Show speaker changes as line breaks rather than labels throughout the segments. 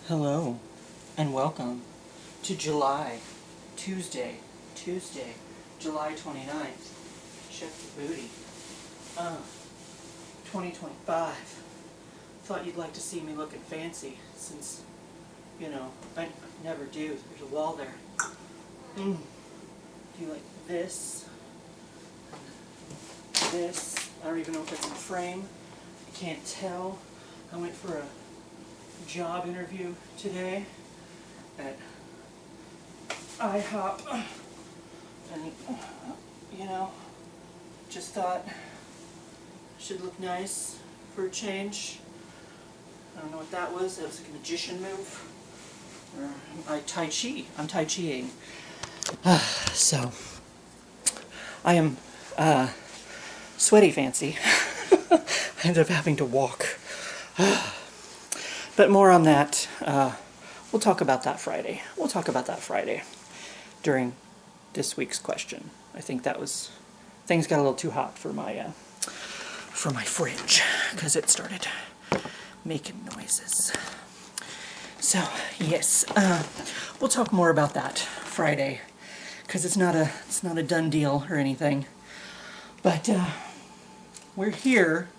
Hello, and welcome to Tuesday, July 29th. Check the booty. 2025. Thought you'd like to see me looking fancy, since, I never do. There's a wall there. Do you like this? This? I don't even know if it's in frame. I can't tell. I went for a job interview today at IHOP, and just thought I should look nice for a change. I don't know what that was. That was like a magician move. Or I'm Tai Chi-ing. So I am sweaty fancy. I ended up having to walk. But more on that. We'll talk about that Friday. During this week's question. I think things got a little too hot for my fridge because it started making noises. So yes, we'll talk more about that Friday because it's not a done deal or anything. But we're here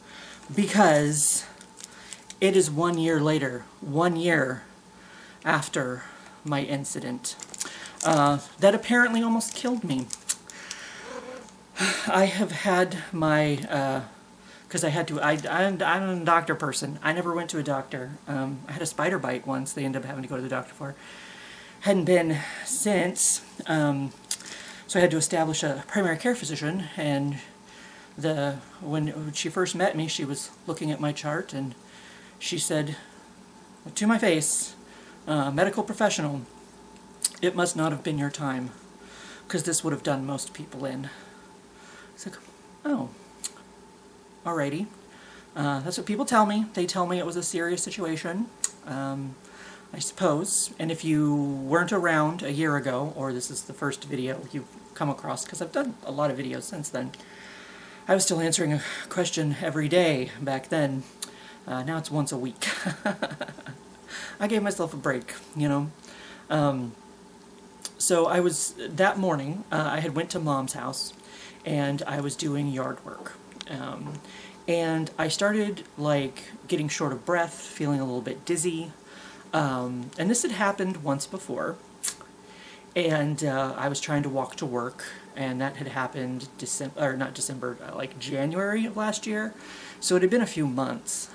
because it is 1 year later, 1 year after my incident that apparently almost killed me. I have had my, because I'm a doctor person. I never went to a doctor. I had a spider bite once. They ended up having to go to the doctor for. Hadn't been since. So I had to establish a primary care physician, and when she first met me, she was looking at my chart, and she said to my face, medical professional, it must not have been your time, because this would have done most people in. It's like, oh, alrighty. That's what people tell me. They tell me it was a serious situation, I suppose. And if you weren't around a year ago, or this is the first video you've come across, because I've done a lot of videos since then, I was still answering a question every day back then. Now it's once a week. I gave myself a break, So I was, that morning, I had went to Mom's house, and I was doing yard work. And I started, getting short of breath, feeling a little bit dizzy. And this had happened once before. And I was trying to walk to work, and that had happened January of last year. So it had been a few months.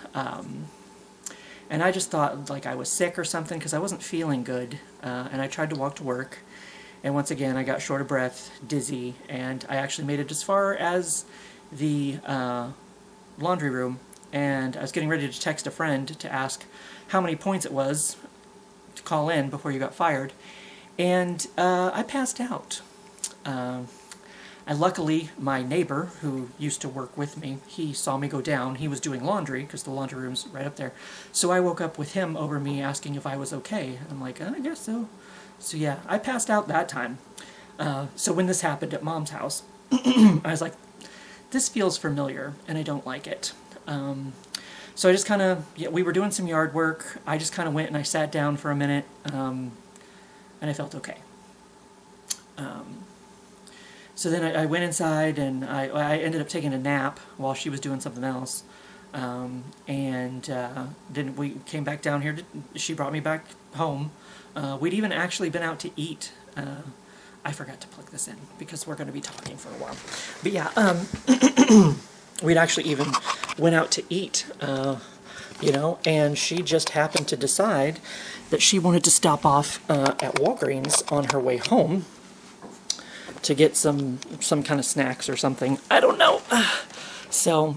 And I just thought I was sick or something because I wasn't feeling good. And I tried to walk to work. And once again, I got short of breath, dizzy, and I actually made it as far as the laundry room. And I was getting ready to text a friend to ask how many points it was to call in before you got fired. And I passed out. And luckily, my neighbor, who used to work with me, he saw me go down. He was doing laundry, because the laundry room's right up there. So I woke up with him over me asking if I was okay. I'm like, I guess so. So yeah, I passed out that time. So when this happened at Mom's house, I was like, this feels familiar, and I don't like it. So I just kind of, we were doing some yard work. I just kind of went and I sat down for a minute, and I felt okay. So then I went inside, and I ended up taking a nap while she was doing something else. Then we came back down here. She brought me back home. We'd even actually been out to eat. I forgot to plug this in because we're going to be talking for a while. But yeah, we'd actually even went out to eat, and she just happened to decide that she wanted to stop off at Walgreens on her way home to get some kind of snacks or something. I don't know. So,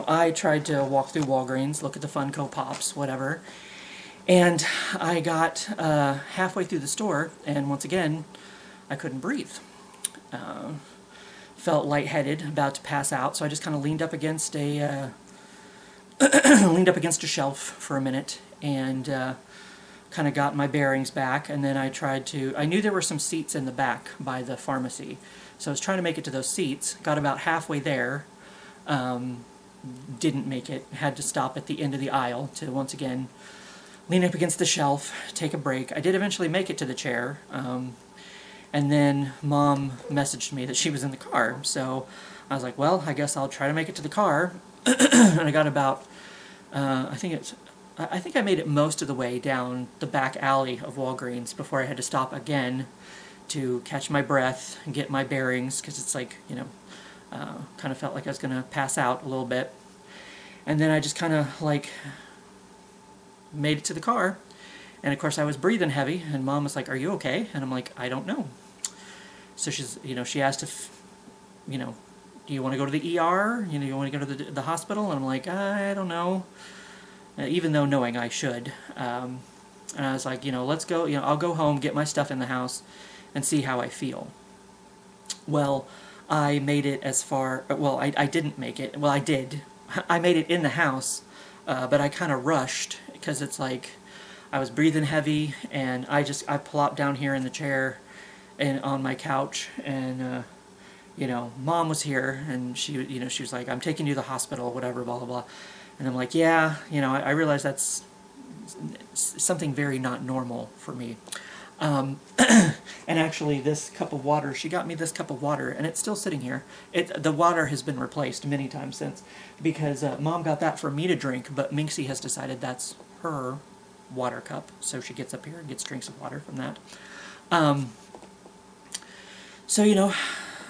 I tried to walk through Walgreens, look at the Funko Pops, whatever, and I got halfway through the store, and once again, I couldn't breathe. Felt lightheaded, about to pass out, so I just kind of leaned up against a shelf for a minute, and kind of got my bearings back, and then I knew there were some seats in the back by the pharmacy, so I was trying to make it to those seats, got about halfway there, didn't make it, had to stop at the end of the aisle to once again lean up against the shelf, take a break. I did eventually make it to the chair, and then Mom messaged me that she was in the car, so I was like, well, I guess I'll try to make it to the car. And I got about, I think I made it most of the way down the back alley of Walgreens before I had to stop again to catch my breath and get my bearings, because it's like, you know, kind of felt like I was going to pass out a little bit. And then I just kind of like made it to the car, and of course I was breathing heavy, and Mom was like, are you okay? And I'm like, I don't know. So she's, you know, she asked if, you know, do you want to go to the ER? You know, you want to go to the hospital? And I'm like, I don't know, even though knowing I should. And I was like, you know, let's go, you know, I'll go home, get my stuff in the house, and see how I feel. Well, I made it as far, well, I didn't make it. Well, I did. I made it in the house, but I kind of rushed, because it's like I was breathing heavy, and I plopped down here in the chair and on my couch, and you know, Mom was here, and she, you know, she was like, I'm taking you to the hospital, whatever, blah blah blah. And I'm like, yeah, you know, I realize that's something very not normal for me. And actually, this cup of water, she got me this cup of water, and it's still sitting here. The water has been replaced many times since, because Mom got that for me to drink, but Minxie has decided that's her water cup, so she gets up here and gets drinks of water from that. So, you know,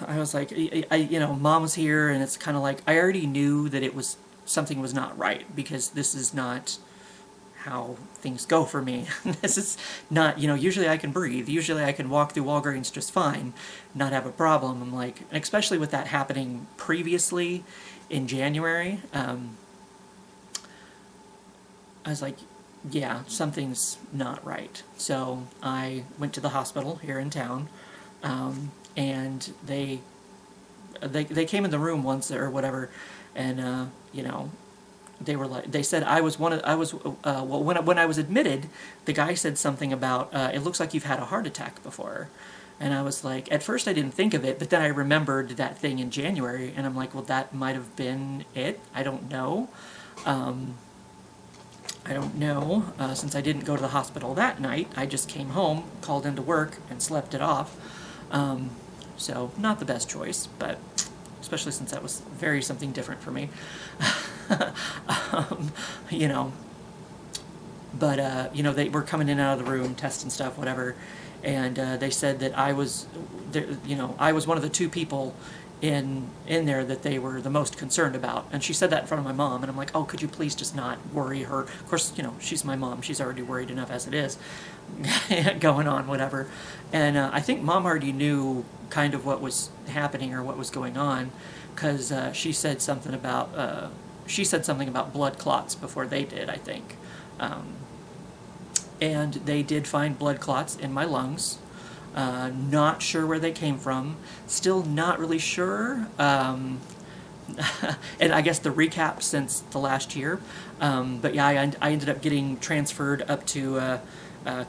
I was like, you know, Mom was here, and it's kind of like, I already knew that something was not right, because this is not how things go for me. This is not, you know, usually I can breathe, usually I can walk through Walgreens just fine, not have a problem. I'm like, especially with that happening previously in January, I was like, yeah, something's not right. So I went to the hospital here in town, and they came in the room once or whatever, and you know, they said when I was admitted, the guy said something about, it looks like you've had a heart attack before. And I was like, at first I didn't think of it, but then I remembered that thing in January, and I'm like, well, that might have been it. I don't know. Since I didn't go to the hospital that night, I just came home, called into work, and slept it off. So not the best choice, but especially since that was something different for me. You know, but you know, they were coming in and out of the room, testing stuff, whatever, and they said that I was one of the two people in there that they were the most concerned about. And she said that in front of my mom, and I'm like, oh, could you please just not worry her? Of course, you know, she's my mom, she's already worried enough as it is going on, whatever. And I think Mom already knew kind of what was happening or what was going on, because she said something about blood clots before they did, I think. And they did find blood clots in my lungs. Not sure where they came from. Still not really sure. And I guess the recap since the last year. But yeah, I ended up getting transferred up to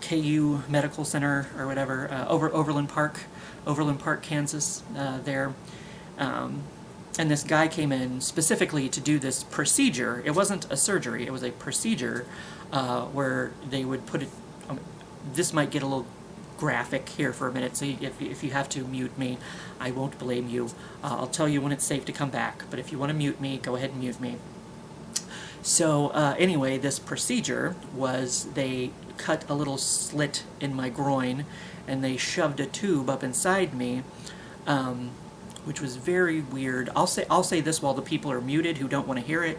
KU Medical Center or whatever, Overland Park, Kansas, there. And this guy came in specifically to do this procedure. It wasn't a surgery, it was a procedure where they would put it, this might get a little graphic here for a minute, so if you have to mute me, I won't blame you. I'll tell you when it's safe to come back, but if you want to mute me, go ahead and mute me. So anyway, this procedure was they cut a little slit in my groin, and they shoved a tube up inside me, which was very weird. I'll say this while the people are muted who don't want to hear it,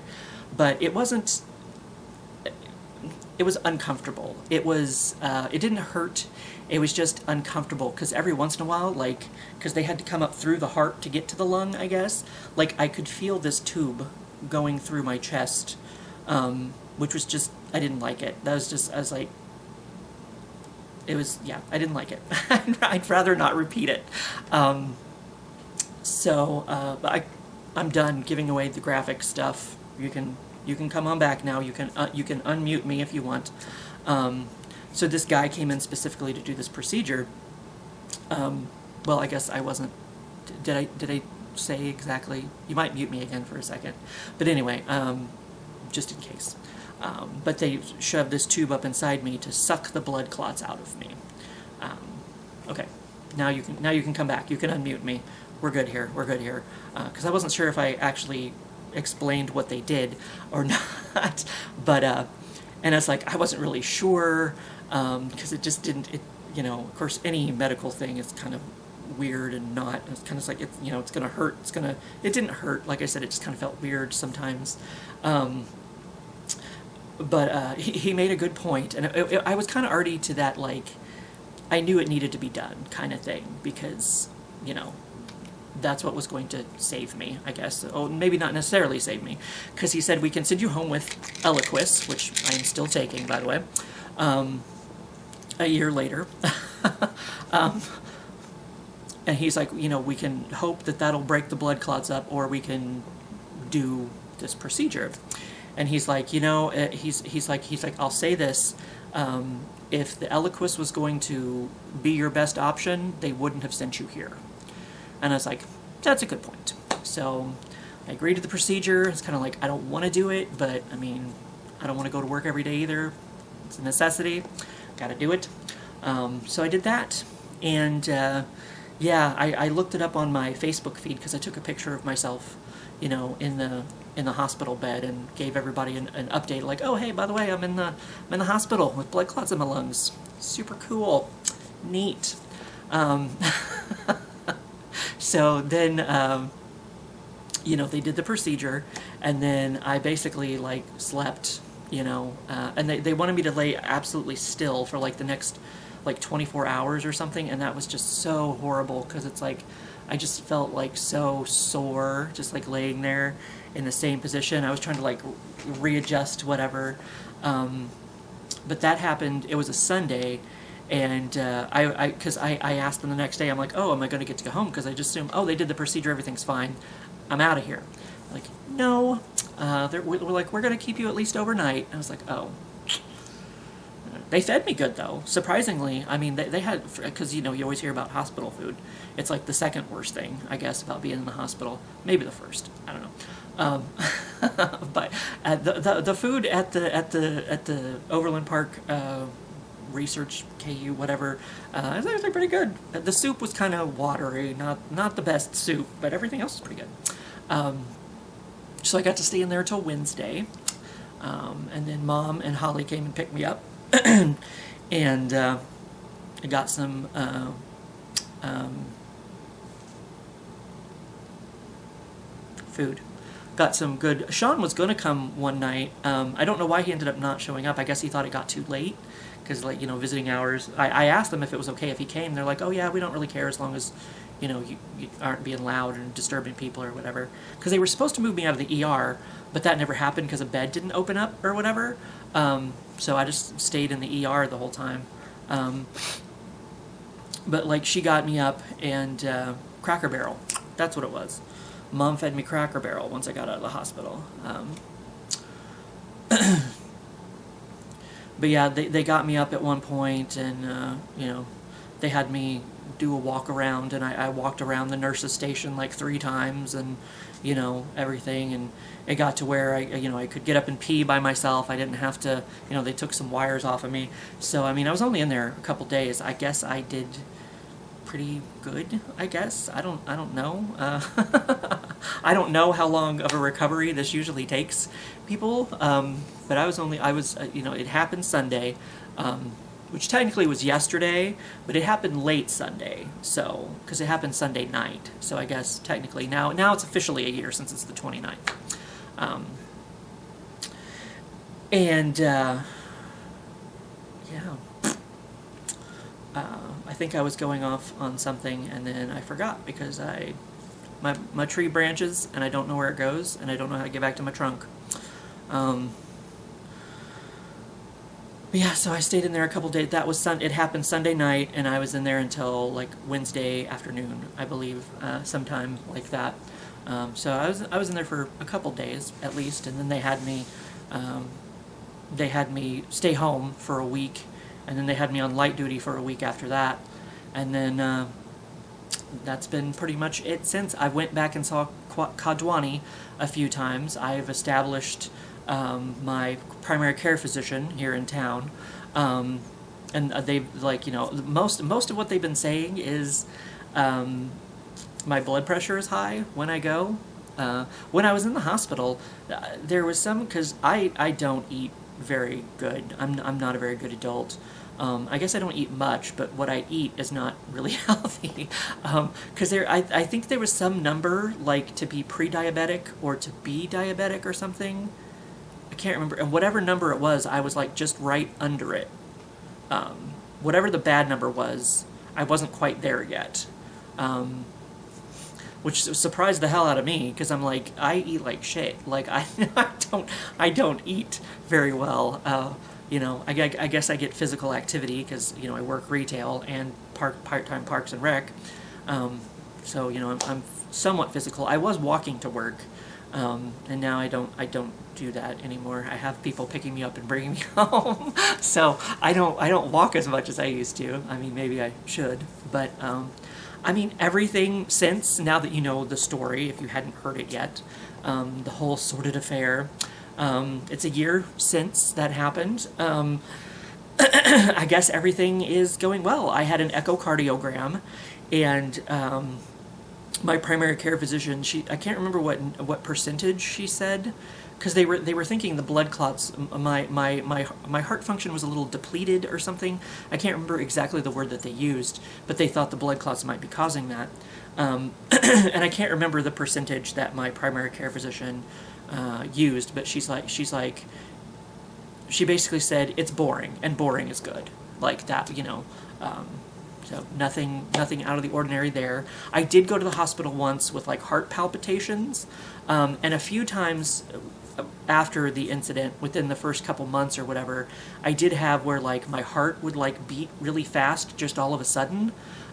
but it was uncomfortable. It didn't hurt. It was just uncomfortable, because every once in a while, like, because they had to come up through the heart to get to the lung, I guess, like, I could feel this tube going through my chest, which was just, I didn't like it. That was just, I was like, it was, yeah, I didn't like it. I'd rather not repeat it. But I'm done giving away the graphic stuff. You can come on back now. You can unmute me if you want. So this guy came in specifically to do this procedure. Well, I guess I wasn't. Did I say exactly. You might mute me again for a second. But anyway, just in case. But they shoved this tube up inside me to suck the blood clots out of me. Okay, now you can come back. You can unmute me. We're good here. We're good here. Because I wasn't sure if I actually explained what they did or not. But and it's like I wasn't really sure because it just didn't. Of course, any medical thing is kind of weird and not. It's kind of like it's gonna hurt. It didn't hurt. Like I said, it just kind of felt weird sometimes. But he made a good point, and I was kind of already to that, like, I knew it needed to be done kind of thing, because, that's what was going to save me, I guess. Oh, maybe not necessarily save me, because he said we can send you home with Eliquis, which I am still taking, by the way, a year later. And he's like, we can hope that that'll break the blood clots up, or we can do this procedure. And he's like, he's like, I'll say this, if the Eliquis was going to be your best option, they wouldn't have sent you here. And I was like, that's a good point. So I agreed to the procedure. It's kind of like, I don't want to do it, but I mean, I don't want to go to work every day either. It's a necessity. Got to do it. So I did that. And yeah, I looked it up on my Facebook feed because I took a picture of myself, in the hospital bed and gave everybody an update, like, oh hey, by the way, I'm in the hospital with blood clots in my lungs. Super cool, neat. So then they did the procedure, and then I basically like slept, and they wanted me to lay absolutely still for like the next like 24 hours or something, and that was just so horrible because it's like I just felt like so sore just like laying there in the same position. I was trying to like readjust whatever, but that happened. It was a Sunday, and because I asked them the next day, I'm like, oh, am I going to get to go home? Because I just assumed, oh, they did the procedure, everything's fine, I'm out of here. Like, no, we're like, we're going to keep you at least overnight. I was like, oh. They fed me good, though, surprisingly. I mean, they had, because, you always hear about hospital food. It's like the second worst thing, I guess, about being in the hospital. Maybe the first. I don't know. But the food at the Overland Park Research KU, whatever, is actually pretty good. The soup was kind of watery, not the best soup, but everything else was pretty good. So I got to stay in there until Wednesday. And then Mom and Holly came and picked me up. And I got some food. Got some good. Sean was going to come one night. I don't know why he ended up not showing up. I guess he thought it got too late because, like, visiting hours. I asked them if it was okay if he came. They're like, oh yeah, we don't really care as long as you aren't being loud and disturbing people or whatever. Because they were supposed to move me out of the ER, but that never happened because a bed didn't open up or whatever. So I just stayed in the ER the whole time. But like she got me up and Cracker Barrel. That's what it was. Mom fed me Cracker Barrel once I got out of the hospital. But yeah, they got me up at one point, and they had me do a walk around, and I walked around the nurse's station like 3 times, and everything, and it got to where I could get up and pee by myself. I didn't have to, they took some wires off of me. So I mean, I was only in there a couple days. I guess I did pretty good, I guess. I don't know. I don't know how long of a recovery this usually takes people. But it happened Sunday, which technically was yesterday, but it happened late Sunday, so, because it happened Sunday night, so I guess technically now it's officially a year since it's the 29th. I think I was going off on something, and then I forgot, because my tree branches, and I don't know where it goes, and I don't know how to get back to my trunk. But yeah, so I stayed in there a couple days. It happened Sunday night, and I was in there until like Wednesday afternoon, I believe, sometime like that. So I was in there for a couple days at least, and then they had me stay home for a week, and then they had me on light duty for a week after that, and then that's been pretty much it since. I went back and saw Kadwani a few times. I've established my primary care physician here in town, and they've, like, most of what they've been saying is my blood pressure is high when I go. When I was in the hospital, there was some, because I don't eat very good. I'm not a very good adult. I guess I don't eat much, but what I eat is not really healthy. Because I think there was some number, like, to be pre-diabetic or to be diabetic or something. I can't remember. And whatever number it was, I was, like, just right under it. Whatever the bad number was, I wasn't quite there yet. Which surprised the hell out of me, because I'm like, I eat like shit. Like, I don't eat very well. I guess I get physical activity because, I work retail and part-time Parks and Rec. So, I'm somewhat physical. I was walking to work, and now I don't do that anymore. I have people picking me up and bringing me home. So I don't walk as much as I used to. I mean, maybe I should, but everything since, now that you know the story, if you hadn't heard it yet, the whole sordid affair, it's a year since that happened. I guess everything is going well. I had an echocardiogram, and my primary care physician, I can't remember what percentage she said, because they were thinking the blood clots, my heart function was a little depleted or something. I can't remember exactly the word that they used, but they thought the blood clots might be causing that. And I can't remember the percentage that my primary care physician used, but she basically said it's boring, and boring is good, like that, so nothing out of the ordinary there. I did go to the hospital once with, like, heart palpitations, and a few times after the incident, within the first couple months or whatever, I did have where, like, my heart would, like, beat really fast just all of a sudden.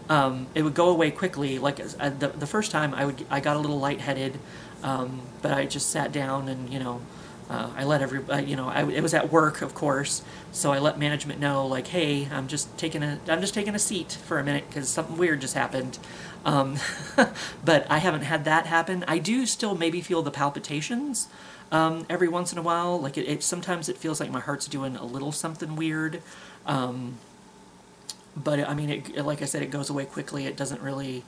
It would go away quickly. Like, the first time I got a little lightheaded, but I just sat down and, I let everybody, it was at work, of course, so I let management know, like, hey, I'm just taking a seat for a minute because something weird just happened. But I haven't had that happen. I do still maybe feel the palpitations every once in a while. Like, sometimes it feels like my heart's doing a little something weird. But like I said, it goes away quickly. It doesn't really,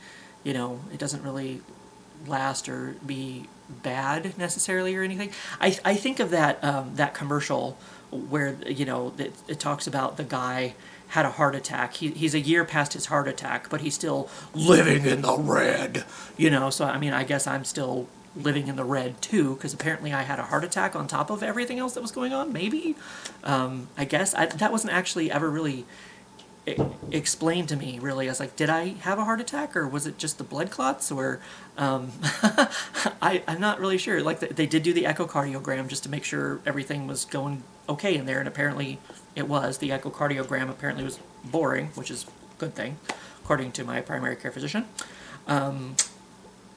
last or be bad necessarily or anything. I think of that commercial where it talks about the guy had a heart attack. He's a year past his heart attack, but he's still living in the red. So I guess I'm still living in the red too, because apparently I had a heart attack on top of everything else that was going on. Maybe I guess that wasn't actually ever really explained to me, really. I was like, did I have a heart attack, or was it just the blood clots, or I'm not really sure. Like, they did do the echocardiogram just to make sure everything was going okay in there, and apparently it was. The echocardiogram apparently was boring, which is a good thing, according to my primary care physician.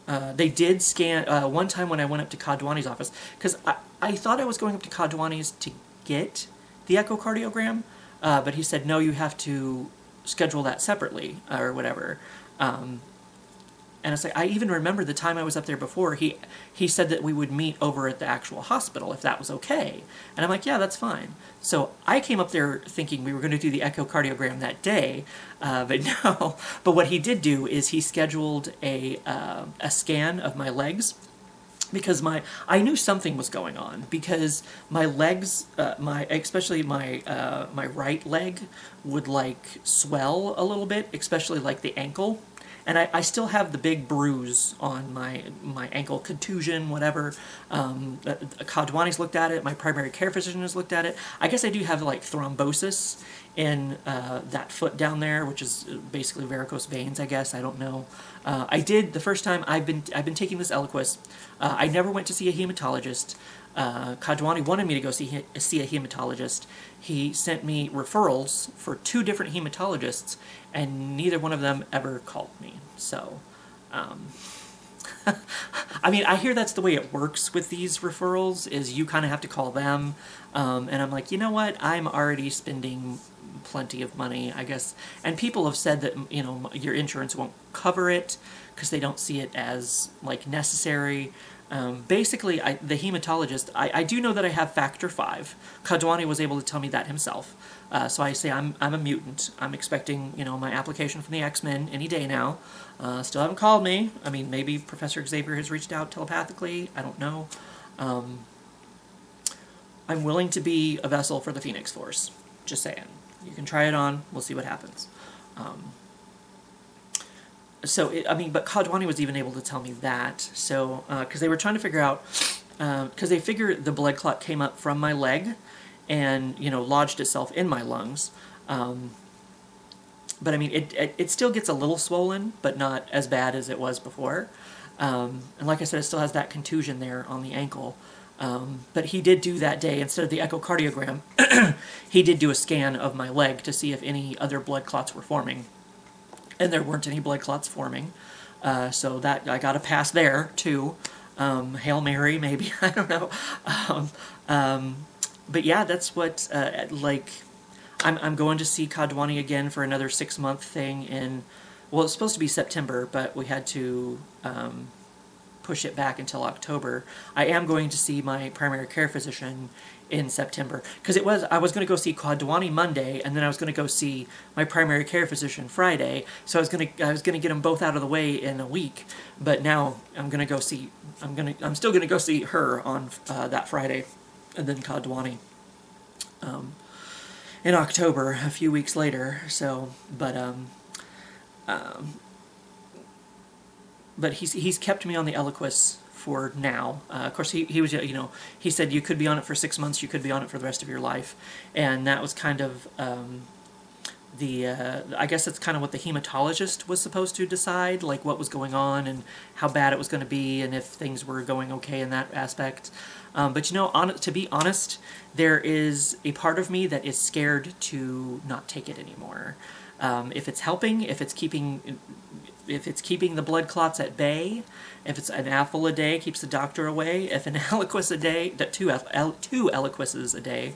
They did scan one time when I went up to Kadwani's office, because I thought I was going up to Kadwani's to get the echocardiogram, but he said, no, you have to schedule that separately, or whatever. And it's like, I even remember the time I was up there before, he said that we would meet over at the actual hospital, if that was okay. And I'm like, yeah, that's fine. So I came up there thinking we were going to do the echocardiogram that day, but no. But what he did do is he scheduled a scan of my legs, because I knew something was going on, because my legs, especially my right leg would, like, swell a little bit, especially, like, the ankle. And I still have the big bruise on my ankle, contusion, whatever. Kadwani's looked at it. My primary care physician has looked at it. I guess I do have, like, thrombosis in that foot down there, which is basically varicose veins, I guess. I don't know. I did the first time I've been taking this Eliquis. I never went to see a hematologist. Kadwani wanted me to go see a hematologist. He sent me referrals for 2 different hematologists, and neither one of them ever called me. So, I hear that's the way it works with these referrals, is you kind of have to call them. And I'm like, you know what? I'm already spending plenty of money, I guess. And people have said that, you know, your insurance won't cover it because they don't see it as, like, necessary. Basically, the hematologist, I do know that I have factor V. Kadwani was able to tell me that himself. So I say I'm a mutant. I'm expecting, you know, my application from the X-Men any day now. Still haven't called me. I mean, maybe Professor Xavier has reached out telepathically. I don't know. I'm willing to be a vessel for the Phoenix Force. Just saying. You can try it on. We'll see what happens. But Kadwani was even able to tell me that. So, because they were trying to figure out, because they figured the blood clot came up from my leg and, you know, lodged itself in my lungs. But I mean, it still gets a little swollen, but not as bad as it was before. And like I said, it still has that contusion there on the ankle. But he did do that day, instead of the echocardiogram, he did do a scan of my leg to see if any other blood clots were forming. And there weren't any blood clots forming. So that I got a pass there, too. Hail Mary, maybe. I don't know. But yeah, that's what, I'm going to see Kadwani again for another 6-month thing in, well, it's supposed to be September, but we had to push it back until October. I am going to see my primary care physician in September, because I was going to go see Kadwani Monday, and then I was going to go see my primary care physician Friday. So I was going to get them both out of the way in a week. But now I'm still going to go see her on that Friday, and then Kadwani in October, a few weeks later. So, but he's kept me on the Eliquis for now. Of course, he was, you know, he said you could be on it for 6 months, you could be on it for the rest of your life, and that was kind of I guess that's kind of what the hematologist was supposed to decide, like what was going on and how bad it was going to be, and if things were going okay in that aspect. But you know, to be honest, there is a part of me that is scared to not take it anymore. If it's helping, if it's keeping the blood clots at bay, if it's an apple a day keeps the doctor away, if an Eliquis a day, two Eliquises a day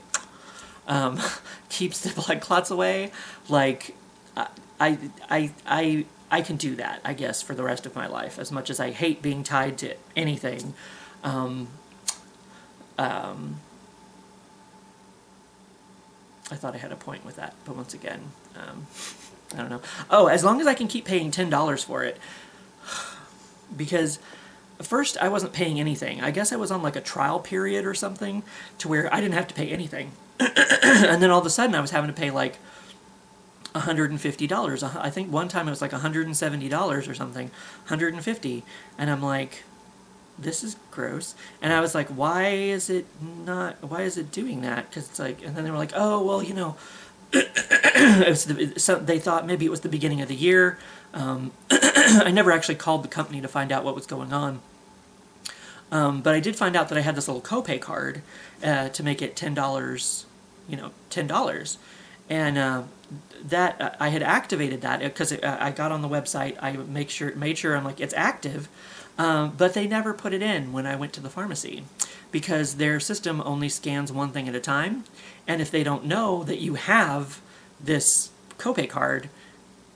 keeps the blood clots away, like I can do that, I guess, for the rest of my life. As much as I hate being tied to anything, I thought I had a point with that, but once again, I don't know. Oh, as long as I can keep paying $10 for it. Because first I wasn't paying anything. I guess I was on like a trial period or something to where I didn't have to pay anything. And then all of a sudden I was having to pay like $150. I think one time it was like $170 or something. $150. And I'm like, this is gross. And I was like, why is it doing that? Because it's like, and then they were like, oh, well, you know, they thought maybe it was the beginning of the year. I never actually called the company to find out what was going on. But I did find out that I had this little copay card to make it $10, you know, $10. And that I had activated that because I got on the website. I made sure I'm like, it's active. But they never put it in when I went to the pharmacy because their system only scans one thing at a time. And if they don't know that you have this copay card,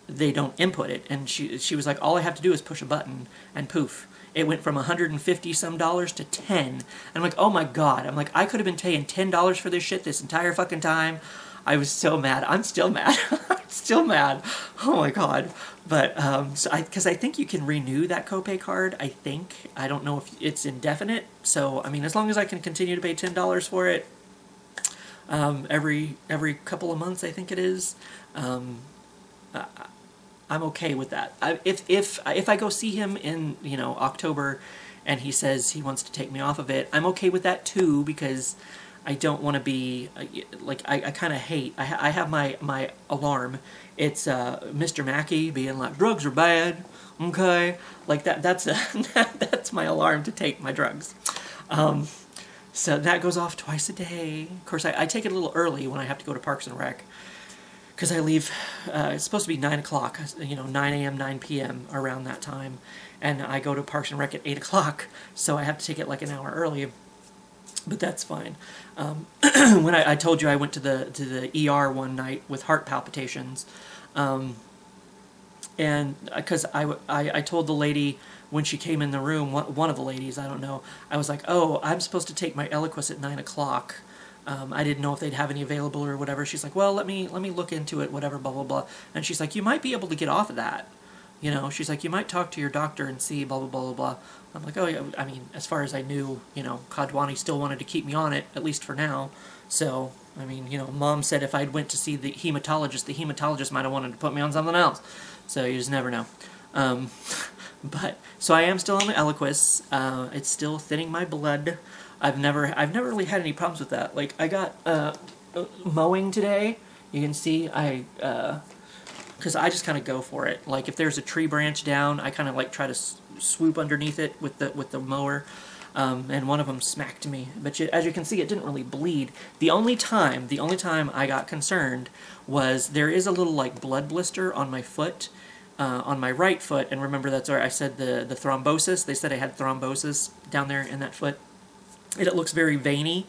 they don't input it. And she was like, all I have to do is push a button, and poof. It went from $150 some to $10. And I'm like, oh my God. I'm like, I could have been paying $10 for this shit this entire fucking time. I was so mad. I'm still mad. I'm still mad. Oh my God. But, because I think you can renew that copay card, I think. I don't know if it's indefinite. So, I mean, as long as I can continue to pay $10 for it, every couple of months, I think it is, I'm okay with that. If I go see him in, you know, October and he says he wants to take me off of it, I'm okay with that too, because I don't want to be, like, I kind of hate, I have my alarm. It's Mr. Mackey being like, drugs are bad, okay? Like, that's that's my alarm to take my drugs. So that goes off twice a day. Of course, I take it a little early when I have to go to Parks and Rec, because I leave, it's supposed to be 9 o'clock, you know, 9 a.m., 9 p.m., around that time, and I go to Parks and Rec at 8 o'clock, so I have to take it like an hour early. but that's fine. When I told you I went to the ER one night with heart palpitations, and because I told the lady when she came in the room, one of the ladies, I don't know, I was like, oh, I'm supposed to take my Eliquis at 9 o'clock. I didn't know if they'd have any available or whatever. She's like, well, let me look into it, whatever, blah, blah, blah. And she's like, you might be able to get off of that. You know, she's like, you might talk to your doctor and see, blah, blah, blah, blah, blah. I'm like, oh, yeah, I mean, as far as I knew, you know, Kadwani still wanted to keep me on it, at least for now. So, I mean, you know, Mom said if I'd went to see the hematologist might have wanted to put me on something else. So you just never know. But, so I am still on the Eliquis. It's still thinning my blood. I've never really had any problems with that. Like, I got mowing today. You can see because I just kind of go for it. Like, if there's a tree branch down, I kind of like try to swoop underneath it with the mower. And one of them smacked me. But as you can see, it didn't really bleed. The only time I got concerned was there is a little like blood blister on my foot. On my right foot, and remember that's where I said the thrombosis. They said I had thrombosis down there in that foot. And it looks very veiny,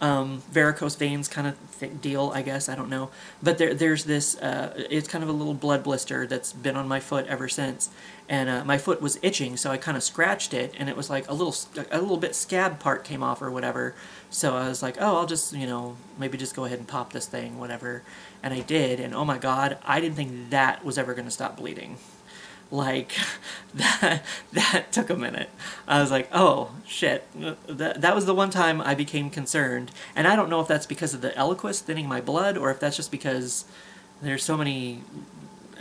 varicose veins kind of thick deal, I guess. I don't know, but there's this. It's kind of a little blood blister that's been on my foot ever since, and my foot was itching, so I kind of scratched it, and it was like a little bit scab part came off or whatever. So I was like, oh, I'll just maybe just go ahead and pop this thing, whatever. And I did, and oh my God, I didn't think that was ever going to stop bleeding. Like, that took a minute. I was like, oh, shit. That was the one time I became concerned. And I don't know if that's because of the Eliquis thinning my blood, or if that's just because there's so many...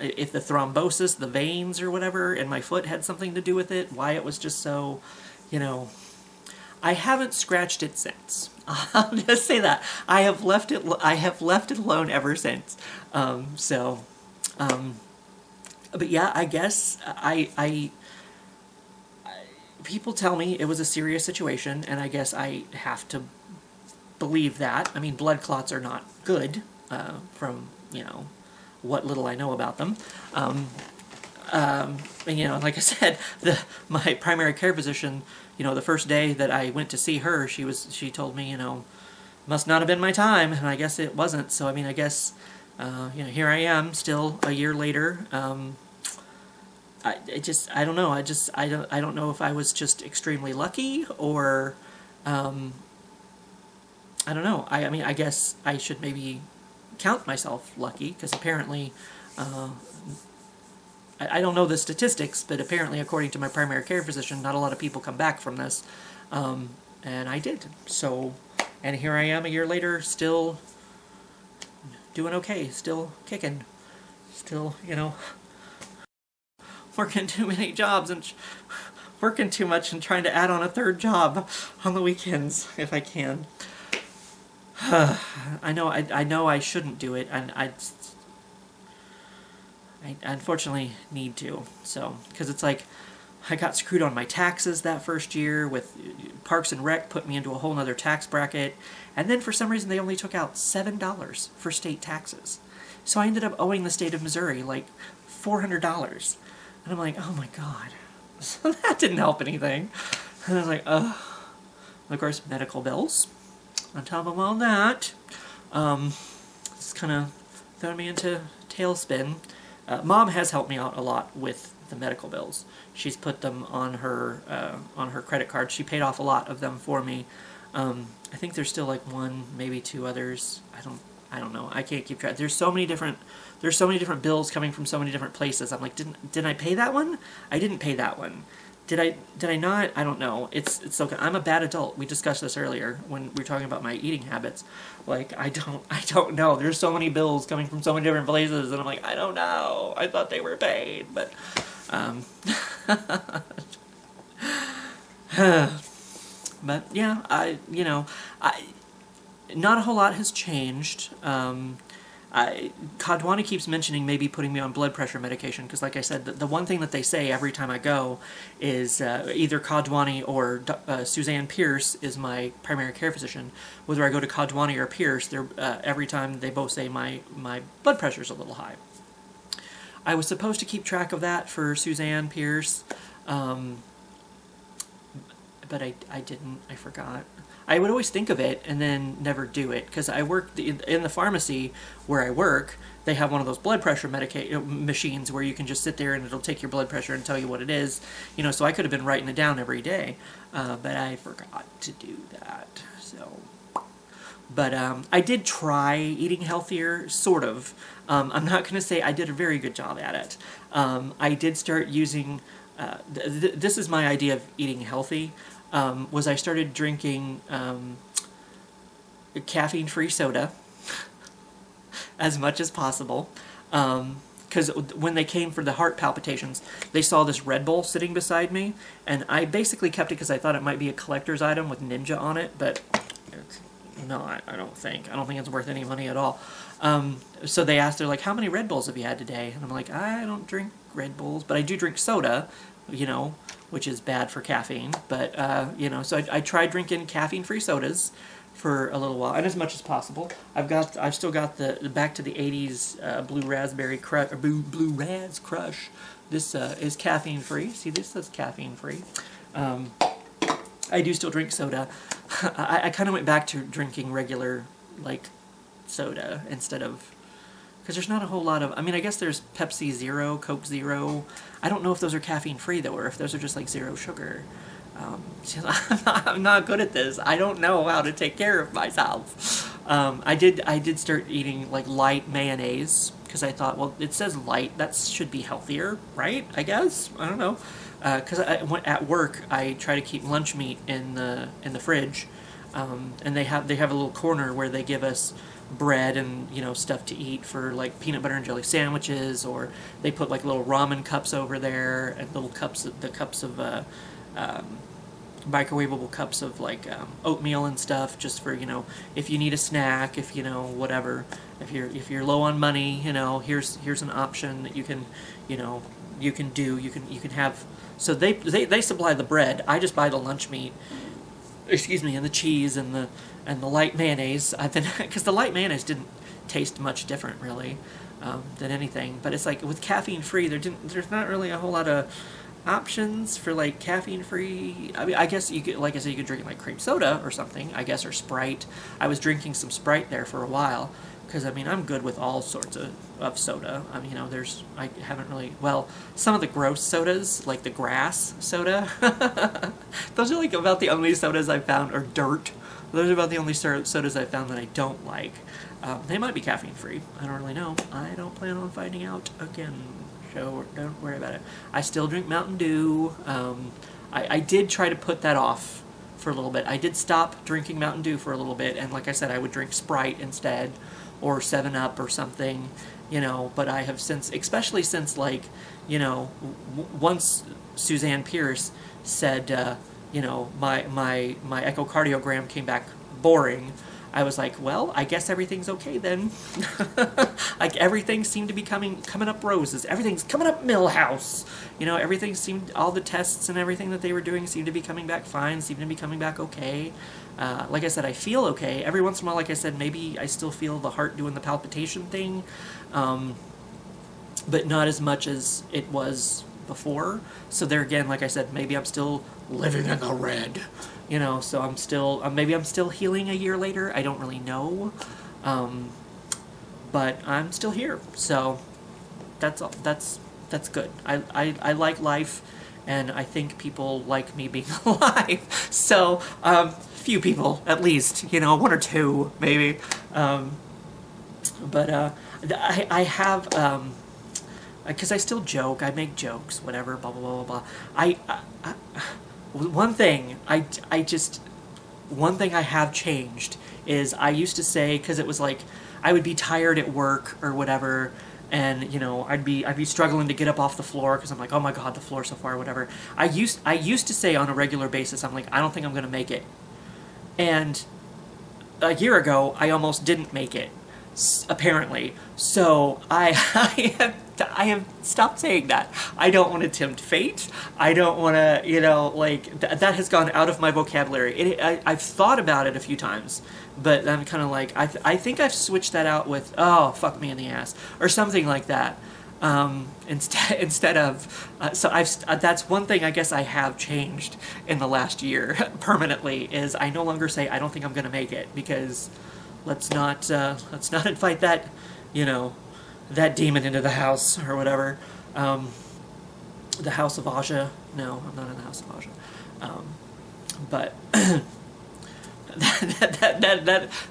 If the thrombosis, the veins or whatever, in my foot had something to do with it, why it was just so, I haven't scratched it since. I'll just say that. I have left it alone ever since. But yeah, I guess people tell me it was a serious situation, and I guess I have to believe that. I mean, blood clots are not good, from, what little I know about them. And, like I said, my primary care physician, the first day that I went to see her, she told me, must not have been my time, and I guess it wasn't. So, I mean, I guess, here I am, still a year later. I don't know. I don't know if I was just extremely lucky, or, I don't know. I mean, I guess I should maybe count myself lucky, because apparently, I don't know the statistics, but apparently, according to my primary care physician, not a lot of people come back from this, and I did. So, and here I am a year later, still doing okay, still kicking, still, working too many jobs and working too much and trying to add on a third job on the weekends if I can. I know I shouldn't do it, and I unfortunately need to. So, because it's like I got screwed on my taxes that first year with Parks and Rec, put me into a whole nother tax bracket, and then for some reason they only took out $7 for state taxes. So I ended up owing the state of Missouri like $400. And I'm like, oh my God. So that didn't help anything. And I was like, ugh. And of course, medical bills. On top of all that, it's kind of throwing me into tailspin. Mom has helped me out a lot with the medical bills. She's put them on her credit card. She paid off a lot of them for me. I think there's still like one, maybe two others. I don't know. I can't keep track. There's so many different bills coming from so many different places. I'm like, didn't I pay that one? I didn't pay that one. Did I not? I don't know. It's so good. I'm a bad adult. We discussed this earlier when we were talking about my eating habits. Like, I don't know. There's so many bills coming from so many different places, and I'm like, I don't know. I thought they were paid, but but yeah, not a whole lot has changed. Kadwani keeps mentioning maybe putting me on blood pressure medication, because like I said, the one thing that they say every time I go is either Kadwani or Suzanne Pierce is my primary care physician. Whether I go to Kadwani or Pierce, every time they both say my blood pressure's a little high. I was supposed to keep track of that for Suzanne Pierce, but I didn't. I forgot. I would always think of it and then never do it, because I work in the pharmacy where I work. They have one of those blood pressure machines where you can just sit there and it'll take your blood pressure and tell you what it is. So I could have been writing it down every day, but I forgot to do that. So, but I did try eating healthier, sort of. I'm not going to say I did a very good job at it. I did start using. This is my idea of eating healthy. Was I started drinking caffeine-free soda as much as possible. Because when they came for the heart palpitations, they saw this Red Bull sitting beside me, and I basically kept it because I thought it might be a collector's item with Ninja on it, but it's not, I don't think. I don't think it's worth any money at all. So they asked, they're like, how many Red Bulls have you had today? And I'm like, I don't drink Red Bulls, but I do drink soda, which is bad for caffeine. But, so I tried drinking caffeine-free sodas for a little while, and as much as possible. I've still got the back to the 80s Blue Raspberry Crush, or Blue Raz Crush. This is caffeine-free. See, this says caffeine-free. I do still drink soda. I kind of went back to drinking regular, soda instead of... Because there's not a whole lot of... I mean, I guess there's Pepsi Zero, Coke Zero. I don't know if those are caffeine-free, though, or if those are just, zero sugar. I'm not good at this. I don't know how to take care of myself. I did start eating, light mayonnaise, because I thought, well, it says light. That should be healthier, right? I guess. I don't know. Because at work, I try to keep lunch meat in the fridge, and they have a little corner where they give us bread and stuff to eat for peanut butter and jelly sandwiches, or they put little ramen cups over there and little cups of microwavable cups of oatmeal and stuff, just for if you need a snack, if whatever, if you're low on money, here's an option that you can you can have. So they supply the bread. I just buy the lunch meat, and the cheese and the light mayonnaise. Because the light mayonnaise didn't taste much different really than anything. But it's with caffeine free, there's not really a whole lot of options for caffeine free. I mean, I guess you could, I said, you could drink cream soda or something, I guess, or Sprite. I was drinking some Sprite there for a while, because I'm good with all sorts of soda. I mean, I haven't really, some of the gross sodas, like the grass soda, those are about the only sodas I've found, or dirt. Those are about the only sodas I've found that I don't like. They might be caffeine free. I don't really know. I don't plan on finding out again. So don't worry about it. I still drink Mountain Dew. I did try to put that off for a little bit. I did stop drinking Mountain Dew for a little bit, and like I said, I would drink Sprite instead, or 7-Up or something, but I have since, especially since, once Suzanne Pierce said, my echocardiogram came back boring, I was like, well, I guess everything's okay then. Everything seemed to be coming up roses. Everything's coming up Millhouse. Everything seemed, all the tests and everything that they were doing seemed to be coming back fine, seemed to be coming back okay. Like I said, I feel okay. Every once in a while, like I said, maybe I still feel the heart doing the palpitation thing, but not as much as it was before. So there again, like I said, maybe I'm still living in the red. So I'm still, maybe I'm still healing a year later. I don't really know. But I'm still here. So that's all. That's good. I like life, and I think people like me being alive. So, few people, at least, 1 or 2, maybe. But I have, because I still joke, I make jokes, whatever, blah, blah, blah, blah, blah. One thing I have changed is I used to say, because it was I would be tired at work or whatever, and I'd be struggling to get up off the floor because I'm like, oh my god, the floor's so far, or whatever. I used to say on a regular basis, I'm like, I don't think I'm gonna make it. And a year ago, I almost didn't make it, apparently. So I have stopped saying that. I don't want to tempt fate. I don't want to, that has gone out of my vocabulary. I've thought about it a few times, but I'm kind of I think I've switched that out with, oh, fuck me in the ass, or something like that. instead of so that's one thing I guess I have changed in the last year permanently, is I no longer say I don't think I'm going to make it, because let's not invite that, you know, that demon into the house or whatever. The House of Aja. No, I'm not in the House of Aja. But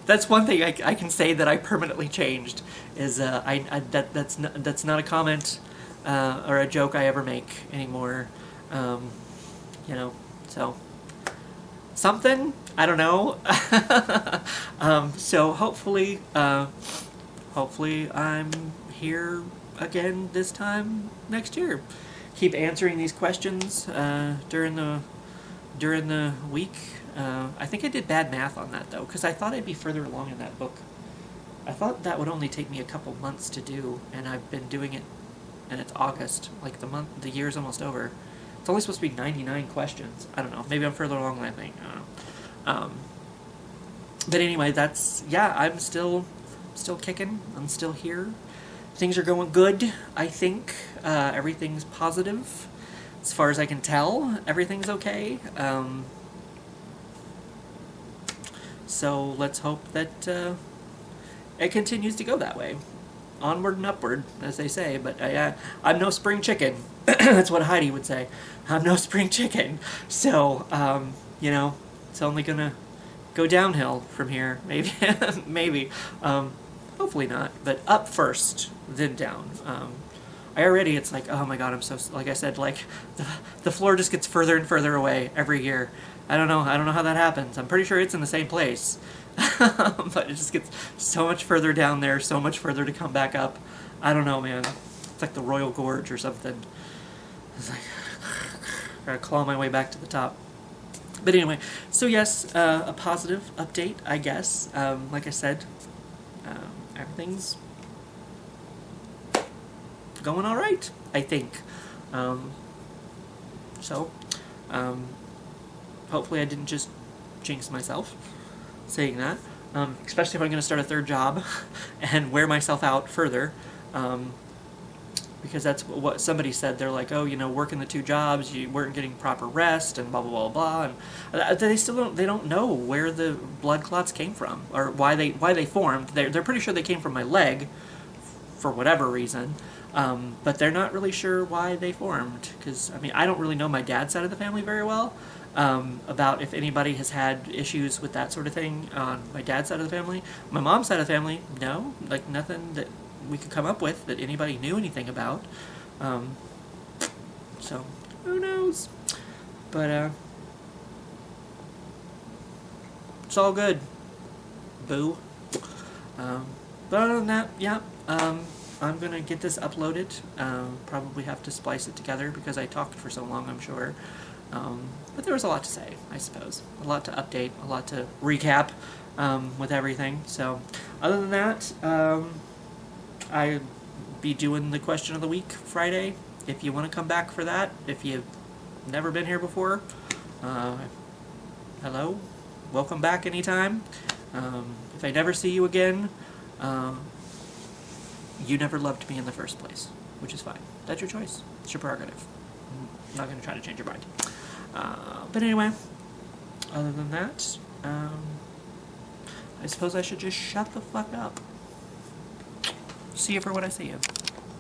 that's one thing I can say that I permanently changed, is that's not a comment or a joke I ever make anymore. You know, so something, I don't know. So hopefully I'm here again this time next year. Keep answering these questions during the week. I think I did bad math on that, though, because I thought I'd be further along in that book. I thought that would only take me a couple months to do, and I've been doing it, and it's August. Like, the year's almost over. It's only supposed to be 99 questions. I don't know. Maybe I'm further along than I think. I don't know. But anyway, I'm still kicking. I'm still here. Things are going good, I think. Everything's positive. As far as I can tell, everything's okay. So let's hope that it continues to go that way. Onward and upward, as they say. But I'm no spring chicken. That's what Heidi would say. I'm no spring chicken. So, you know, it's only going to go downhill from here. Maybe. Maybe. Hopefully not. But up first, then down. It's like, oh my god, I'm so, like I said, like, the floor just gets further and further away every year. I don't know how that happens. I'm pretty sure it's in the same place. But it just gets so much further down there, so much further to come back up. I don't know, man. It's like the Royal Gorge or something. It's like, gotta claw my way back to the top. But anyway, so yes, a positive update, I guess. Like I said, everything's going all right, I think. Hopefully I didn't just jinx myself saying that, especially if I'm going to start a third job and wear myself out further, because that's what somebody said. They're like, oh, you know, working the two jobs, you weren't getting proper rest, and blah blah blah blah. And they don't know where the blood clots came from, or why they formed. They're pretty sure they came from my leg, for whatever reason. But they're not really sure why they formed, because, I mean, I don't really know my dad's side of the family very well, about if anybody has had issues with that sort of thing on my dad's side of the family. My mom's side of the family, no, like, nothing that we could come up with that anybody knew anything about. So, who knows? But, it's all good. Boo. But other than that, yeah, I'm going to get this uploaded. Probably have to splice it together because I talked for so long, I'm sure. But there was a lot to say, I suppose. A lot to update, a lot to recap with everything. So, other than that, I'll be doing the question of the week Friday. If you want to come back for that, if you've never been here before, hello, welcome back anytime. If I never see you again, you never loved me in the first place, which is fine. That's your choice. It's your prerogative. I'm not going to try to change your mind. But anyway, other than that, I suppose I should just shut the fuck up. See you for what I see you.